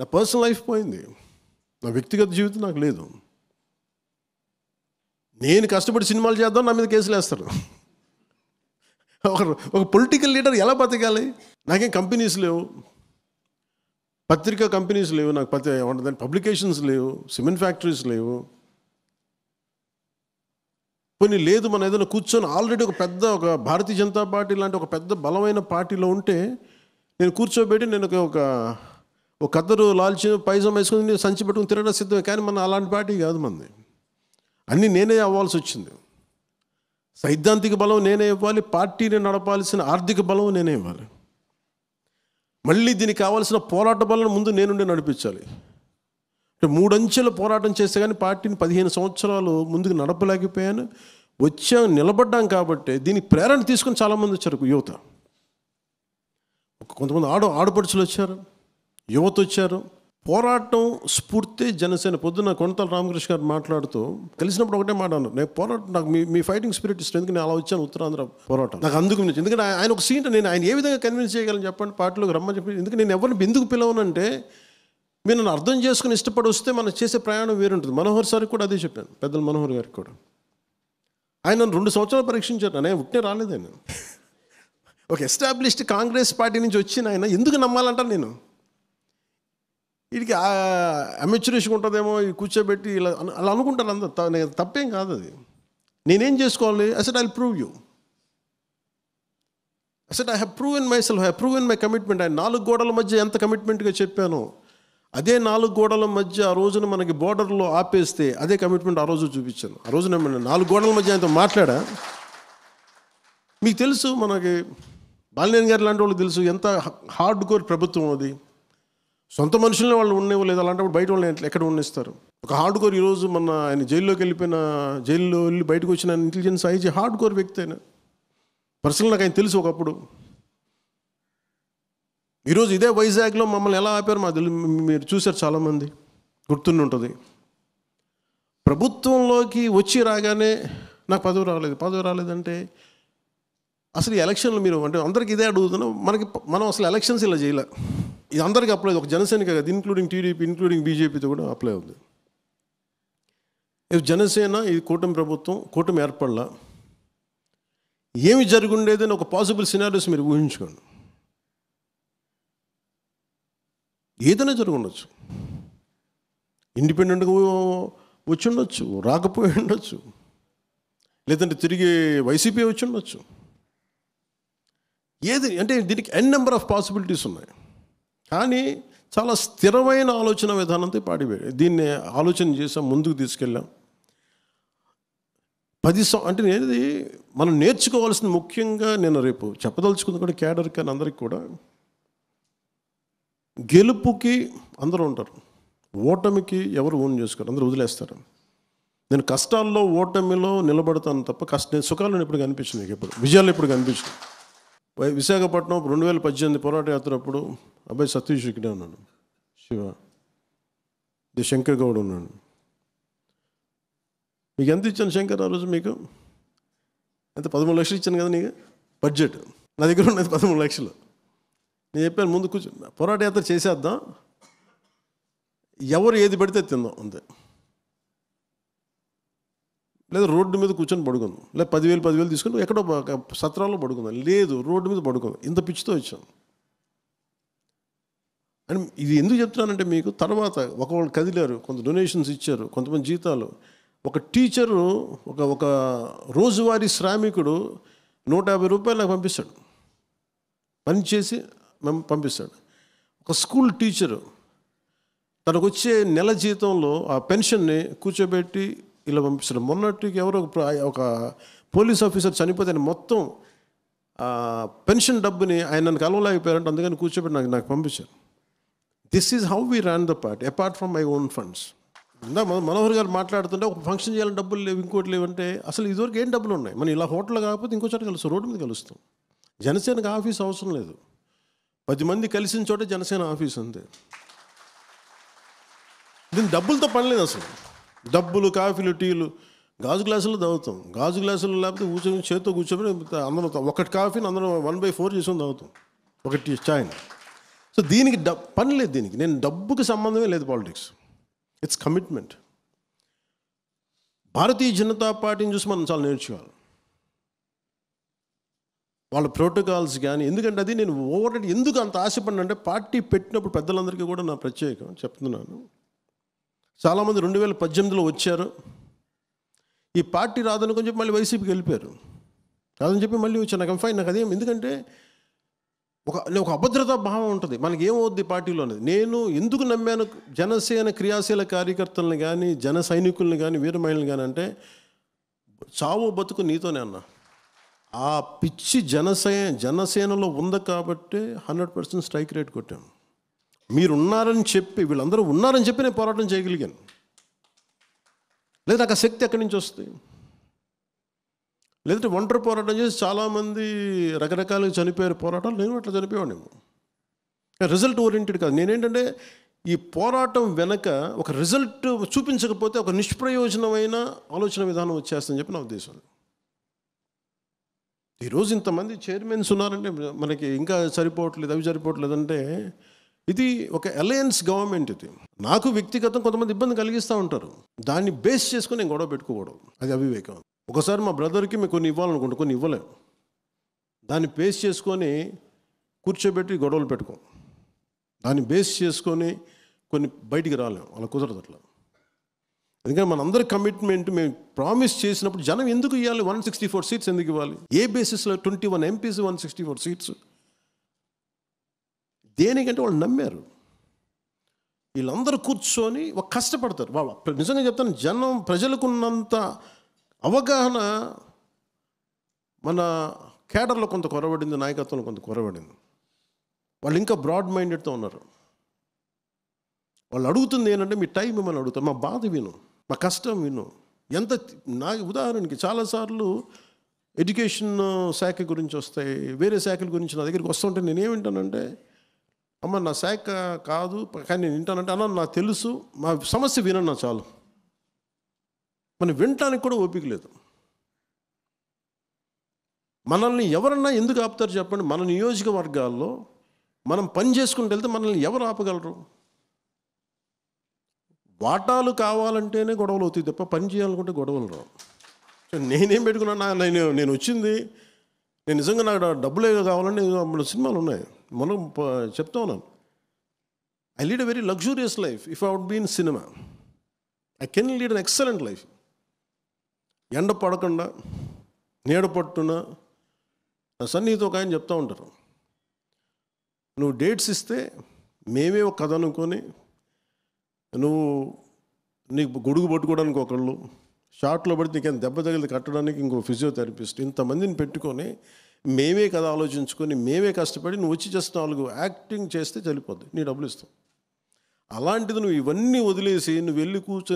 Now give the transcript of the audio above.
నా personal life పోయింది, నా వ్యక్తిగత జీవితం నాకు లేదు. నేను కష్టపడి సినిమాలు చేద్దాం, నా మీద కేసులు వేస్తారు. ఒక పొలిటికల్ లీడర్ ఎలా బతకాలి? నాకేం కంపెనీస్ లేవు, పత్రికా కంపెనీస్ లేవు, నాకు పబ్లికేషన్స్ లేవు, సిమెంట్ ఫ్యాక్టరీస్ లేవు. కొన్ని లేదు, మనం ఏదైనా కూర్చొని ఆల్రెడీ ఒక భారతీయ జనతా పార్టీ లాంటి ఒక పెద్ద బలమైన పార్టీలో ఉంటే నేను కూర్చోబెట్టి నేను ఒక కద్దరు లాల్చి పైజామా వేసుకుని నేను సంచి పెట్టుకుని తిరగడం సిద్ధమే. కానీ మన అలాంటి పార్టీ కాదు మనది. అన్నీ నేనే అవ్వాల్సి వచ్చింది. సైద్ధాంతిక బలం నేనే ఇవ్వాలి, పార్టీని నడపాల్సిన ఆర్థిక బలం నేనే ఇవ్వాలి. మళ్ళీ దీనికి కావాల్సిన పోరాట బలం ముందు నేనుండి నడిపించాలి. అంటే 3 అంచెల పోరాటం చేస్తే కానీ పార్టీని 15 సంవత్సరాలు ముందుకు నడపలేకపోయాను. నిలబడ్డాం కాబట్టి దీనికి ప్రేరణ తీసుకొని చాలామంది వచ్చారు. యువత, కొంతమంది ఆడపడుచులు వచ్చారు, యువత వచ్చారు. పోరాటం స్ఫూర్తి జనసేన. పొద్దున్న కొనతాల రామకృష్ణ గారు మాట్లాడుతూ కలిసినప్పుడు ఒకటే మాట అన్నారు, నేను పోరాటం, నాకు మీ ఫైటింగ్ స్పిరిట్ ఇష్టం, ఎందుకు నేను అలా వచ్చాను ఉత్తరాంధ్ర పోరాటం నాకు అందుకు. ఎందుకంటే ఆయన ఒక సీట్, నేను ఆయన ఏ విధంగా కన్విన్స్ చేయగలను చెప్పండి పార్టీలోకి రమ్మని చెప్పి. ఎందుకంటే నేను ఎవరిని ఎందుకు పిలవనంటే, మీరు నన్ను అర్థం చేసుకుని ఇష్టపడి వస్తే మనం చేసే ప్రయాణం వేరుంటుంది. మనోహర్ సార్కి కూడా అదే చెప్పాను, పెద్దల మనోహర్ గారికి కూడా. ఆయన నన్ను 2 సంవత్సరాలు పరీక్షించారు. నేను ఉట్టే రాలేదు. ఆయన ఒక ఎస్టాబ్లిష్డ్ కాంగ్రెస్ పార్టీ నుంచి వచ్చిన ఆయన ఎందుకు నమ్మాలంటాను నేను? వీడికి అమెచ్యూరేషన్ ఉంటుందేమో, కూర్చోబెట్టి ఇలా అలా అనుకుంటారు అందరు. తప్పేం కాదు అది. నేనేం చేసుకోవాలి? I said I'll prove you. I said I have proven myself, I have proven my commitment. ఆయన 4 గోడల మధ్య ఎంత కమిట్మెంట్గా చెప్పాను, అదే 4 గోడల మధ్య ఆ రోజున మనకి బోర్డర్లో ఆపేస్తే అదే కమిట్మెంట్ ఆ రోజు చూపించాను. ఆ రోజున 4 గోడల మధ్య ఆయనతో మాట్లాడా. మీకు తెలుసు, మనకి బాలినేని గారు లాంటి వాళ్ళు తెలుసు ఎంత హార్డ్ కోర్ ప్రభుత్వం అది. సొంత మనుషులనే వాళ్ళు ఉండేవాళ్ళు, అలాంటప్పుడు బయట వాళ్ళని ఎక్కడ ఉండిస్తారు? ఒక హార్డ్ కోర్. ఈరోజు ఆయన జైల్లో వెళ్ళి బయటకు వచ్చిన ఇంటెలిజెన్స్ ఐజీ హార్డ్ కోర్ వ్యక్తి. అయినా పర్సనల్ నాకు ఆయన తెలుసు ఒకప్పుడు. ఈరోజు ఇదే వైజాగ్లో మమ్మల్ని ఎలా ఆపారు మీరు చూశారు, చాలామంది గుర్తుండి ఉంటుంది. ప్రభుత్వంలోకి వచ్చి రాగానే నాకు పదవి రాలేదంటే అసలు ఈ ఎలక్షన్లు మీరు అంటే అందరికీ ఇదే అడుగుతున్నాం. మనం అసలు ఎలక్షన్స్ ఇలా చేయలే. ఇది అందరికీ అప్లై, ఒక జనసేనకి కదా, ఇంక్లూడింగ్ టీడీపీ, ఇంక్లూడింగ్ బీజేపీతో కూడా అప్లై అవుతుంది. జనసేన ఇది కూటమి ప్రభుత్వం, కూటమి ఏర్పడలా. ఏమి జరుగుండేదని ఒక పాసిబుల్ సినారియోస్ మీరు ఊహించుకోండి. ఏదైనా జరుగుండొచ్చు. ఇండిపెండెంట్గా వచ్చి ఉండొచ్చు, రాకపోయి ఉండొచ్చు, లేదంటే తిరిగి వైసీపీ వచ్చి ఉండొచ్చు. ఏది అంటే దీనికి ఎన్ నెంబర్ ఆఫ్ పాసిబిలిటీస్ ఉన్నాయి. కానీ చాలా స్థిరమైన ఆలోచన విధానంతో దీన్ని ఆలోచన చేసాం, ముందుకు తీసుకెళ్ళాం. 10 అంటే నేనేది మనం నేర్చుకోవాల్సింది ముఖ్యంగా నేను రేపు చెప్పదలుచుకుంది కూడా క్యాడర్ కానీ అందరికి కూడా, గెలుపుకి అందరూ ఉంటారు, ఓటమికి ఎవరు ఓన్ చేసుకోరు, అందరూ వదిలేస్తారు. నేను కష్టాల్లో ఓటమిలో నిలబడతాను తప్ప సుఖాలను ఎప్పుడు కనిపించింది, ఎప్పుడు విజయాలు ఎప్పుడు కనిపించింది. విశాఖపట్నం 2018 పోరాట యాత్ర అప్పుడు అబ్బాయి సతీష్ ఇక్కడే ఉన్నాడు, శివ శంకర్ గౌడ్ ఉన్నాడు. మీకు ఎంత ఇచ్చాను శంకర్ ఆ రోజు? మీకు ఎంత? 13 లక్షలు ఇచ్చాను కదా నీకు బడ్జెట్. నా దగ్గర ఉన్నది 13 లక్షలు. నేను చెప్పాను ముందు కూర్చొని పోరాట యాత్ర చేసేద్దాం, ఎవరు ఏది పడితే తిందాం అంతే, లేదా రోడ్డు మీద కూర్చొని పడుకుందాం, లేదా 10,000 తీసుకొని ఎక్కడో సత్రాల్లో పడుకుందాం, లేదు రోడ్డు మీద పడుకుందాం. ఇంత పిచ్చితో వచ్చాను. అని ఇది ఎందుకు చెప్తున్నానంటే, మీకు తర్వాత ఒకళ్ళు కదిలారు, కొంత డొనేషన్స్ ఇచ్చారు, కొంతమంది జీతాలు. ఒక టీచరు ఒక రోజువారీ శ్రామికుడు 150 రూపాయలు నాకు పంపిస్తాడు, పని చేసి పంపిస్తాడు. ఒక స్కూల్ టీచరు తనకు వచ్చే నెల జీతంలో ఆ పెన్షన్ని కూర్చోబెట్టి ఇలా పంపిస్తాడు. మొన్నటికి ఎవరో ఒక పోలీస్ ఆఫీసర్ చనిపోతే ఆయన మొత్తం పెన్షన్ డబ్బుని ఆయన నన్ను కలవలేకపోయారంటే అందుకని కూర్చోబెట్టి నాకు పంపించారు. This is how we run the party apart from my own funds. Manohar గారు మాట్లాడుతుంటే ఒక ఫంక్షన్ చేయాలని డబ్బులు లేవు, ఇంకోటి లేవంటే అసలు ఇదివరకు ఏం డబ్బులు ఉన్నాయి? మనం ఇలా హోటల్ కాకపోతే ఇంకో చోట కలుస్తాం, రోడ్డు మీద కలుస్తాం. జనసేనకు ఆఫీస్ అవసరం లేదు, 10 మంది కలిసిన చోట జనసేన ఆఫీస్ అంతే. దీని డబ్బులతో పని లేదు అసలు. డబ్బులు, కాఫీలు, టీలు, గాజు గ్లాసులు తాగుతాం. గాజు గ్లాసులు లేకపోతే కూర్చొని చేతితో కూర్చొని అందరం ఒకటి కాఫీని అందరం 1/4 చేసుకొని తాగుతాం, ఒకటి ఛాయ్. సో దీనికి పని లేదు, దీనికి నేను డబ్బుకి సంబంధమే లేదు politics, it's commitment. Bharatiya Janata పార్టీని చూసి మనం చాలా నేర్చుకోవాలి, వాళ్ళ ప్రోటోకాల్స్ కానీ. ఎందుకంటే అది నేను ఓవర్ ఎందుకు అంత ఆశపడినంటే, పార్టీ పెట్టినప్పుడు పెద్దలందరికీ కూడా నా ప్రత్యేకం చెప్తున్నాను. చాలామంది 2018లో వచ్చారు, ఈ పార్టీ రాదని కొంచెం మళ్ళీ వైసీపీకి వెళ్ళిపోయారు, రాదని చెప్పి మళ్ళీ వచ్చాను. నాకు ఫైన్, నాకు అదేం, ఎందుకంటే ఒక అభద్రతా భావం ఉంటుంది. మనకి ఏమవుద్ది పార్టీలో అనేది. నేను ఎందుకు నమ్మాను జనసేన క్రియాశీల కార్యకర్తలను కానీ, జన సైనికుల్ని కానీ, వీర మహిళలు కానీ అంటే, చావు బతుకు నీతోనే అన్నా. ఆ పిచ్చి జనసేనలో ఉంది కాబట్టి 100% స్ట్రైక్ రేట్ కొట్టాను. మీరు ఉన్నారని చెప్పి, వీళ్ళందరూ ఉన్నారని చెప్పి నేను పోరాటం చేయగలిగాను. లేదా నాకు ఆ శక్తి ఎక్కడి నుంచి వస్తుంది? లేదంటే ఒంటరి పోరాటం చేసి చాలామంది రకరకాలుగా చనిపోయారు పోరాటాలు, నేను అట్లా చనిపోయానేమో. రిజల్ట్ ఓరియంటెడ్ కాదు. నేనేంటంటే ఈ పోరాటం వెనక ఒక రిజల్ట్ చూపించకపోతే ఒక నిష్ప్రయోజనమైన ఆలోచన విధానం వచ్చేస్తుందని చెప్పి నా ఉద్దేశం. ఈరోజు ఇంతమంది చైర్మన్స్ ఉన్నారంటే మనకి ఇంకా సరిపోవట్లేదు, అవి సరిపోవట్లేదు అంటే ఇది ఒక అలయన్స్ గవర్నమెంట్. ఇది నాకు వ్యక్తిగతం కొంతమంది ఇబ్బంది కలిగిస్తూ ఉంటారు, దాన్ని బేస్ చేసుకొని నేను గొడవ పెట్టుకోకూడదు, అది అవివేకం. ఒకసారి మా బ్రదర్కి మేము కొన్ని ఇవ్వాలనుకుంటాం, కొన్ని ఇవ్వలేము, దాన్ని బేస్ చేసుకొని కూర్చోబెట్టి గొడవలు పెట్టుకోం, దాన్ని బేస్ చేసుకొని కొన్ని బయటికి రాలేము, అలా కుదరదు అట్లా. ఎందుకంటే మనందరి కమిట్మెంట్, మేము ప్రామిస్ చేసినప్పుడు జనం ఎందుకు ఇవ్వాలి? 164 సీట్స్ ఎందుకు ఇవ్వాలి? ఏ బేసిస్లో 21 ఎంపీస్ 164 సీట్స్? దేనికంటే వాళ్ళు నమ్మారు. వీళ్ళందరూ కూర్చొని ఒక కష్టపడతారు. నిజంగా చెప్తాను, ప్రజలకు ఉన్నంత అవగాహన మన కేడర్లో కొంత కొరబడింది, నాయకత్వంలో కొంత కొరబడింది. వాళ్ళు ఇంకా బ్రాడ్ మైండెడ్తో ఉన్నారు. వాళ్ళు అడుగుతుంది ఏంటంటే, మీ టైం ఏమని అడుగుతారు, మా బాధ విను, మా కష్టం విను. నా ఉదాహరణకి చాలాసార్లు ఎడ్యుకేషన్ శాఖ గురించి వస్తాయి, వేరే శాఖల గురించి నా దగ్గరికి వస్తుంటే నేనేమింటానంటే, అమ్మ నా శాఖ కాదు కానీ నేను వింటానంటే, అన్న నాకు తెలుసు, మా సమస్య వినన్నా చాలు. మనం వినటానికి కూడా ఓపిక లేదు. మనల్ని ఎవరన్నా ఎందుకు ఆపుతారు చెప్పండి? మన నియోజకవర్గాల్లో మనం పని చేసుకుంటూ వెళ్తే మనల్ని ఎవరు ఆపగలరు? వాటాలు కావాలంటేనే గొడవలు అవుతాయి తప్ప పని చేయాలనుకుంటే గొడవలు రావు. నేనేం పెట్టుకున్నా, నేను వచ్చింది, నేను నిజంగా నాకు డబ్బులే కావాలంటే మన సినిమాలు ఉన్నాయి, మనం చెప్తా ఉన్నాను. I lead a very luxurious life. If I would be in cinema, I can lead an excellent life. ఎండ పడకుండా, నీడ పట్టున, నా సన్నిహితో ఒక ఆయన చెప్తూ ఉంటారు, నువ్వు డేట్స్ ఇస్తే మేమే ఒక కథ అనుకొని, నీకు గొడుగు పట్టుకోవడానికి ఒకళ్ళు, షార్ట్లో పడితే నీకేం దెబ్బ తగిలి కట్టడానికి ఇంకో ఫిజియోథెరపిస్ట్, ఇంతమందిని పెట్టుకొని మేమే కథ ఆలోచించుకొని మేమే కష్టపడి నువ్వు వచ్చి జస్ట్ 4 యాక్టింగ్ చేస్తే చనిపోద్ది, నీ డబ్బులు ఇస్తాం. అలాంటిది నువ్వు ఇవన్నీ వదిలేసి నువ్వు వెళ్ళి కూర్చొని